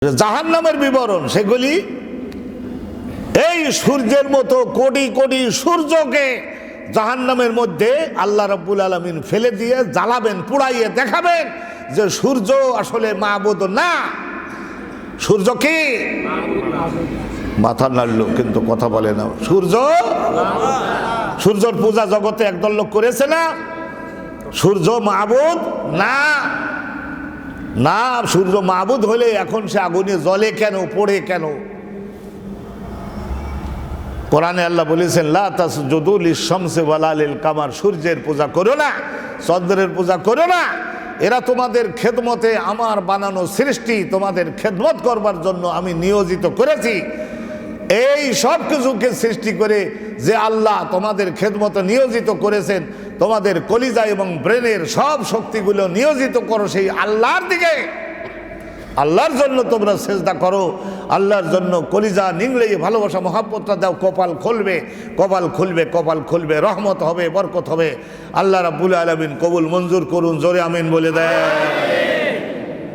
জাহান্নামের বিবরণ সেগুলি এই সূর্যের মতো কোটি কোটি সূর্যকে জাহান্নামের মধ্যে আল্লাহ রাব্বুল আলামিন ফেলে দিয়ে জ্বালাবেন, পুড়াইয়ে দেখাবেন যে সূর্য আসলে মাবুদ না। সূর্য কি মাথা নাড়ল কিন্তু কথা বলে না। সূর্যর পূজা জগতে একদল লোক করেছে না। সূর্য মাবুদ না, না সূর্য মাবুদ হলে এখন সে আগুনে জ্বলে কেন, পড়ে কেন? কোরআনে আল্লাহ বলেছেন লা তাসজুদু লিশ-শামসি ওয়ালা লিল-কামার, সূর্যের পূজা করো না, চন্দ্রের পূজা করো না। এরা তোমাদের খেদমতে আমার বানানো সৃষ্টি, তোমাদের খেদমত করবার জন্য আমি নিয়োজিত করেছি। এই সব কিছুকে সৃষ্টি করে যে আল্লাহ তোমাদের খেদমতে নিয়োজিত করেছেন, তোমাদের কলিজা এবং ব্রেনের সব শক্তিগুলো নিয়োজিত করো সেই আল্লাহর দিকে। আল্লাহর জন্য তোমরা সেজদা করো, আল্লাহর জন্য কলিজা নিংড়ে ভালোবাসা মহাব্বতটা দাও। কপাল খুলবে, কপাল খুলবে, কপাল খুলবে, রহমত হবে, বরকত হবে। আল্লাহ রাব্বুল আলামিন কবুল মঞ্জুর করুন, জোরে আমিন বলে দেয়।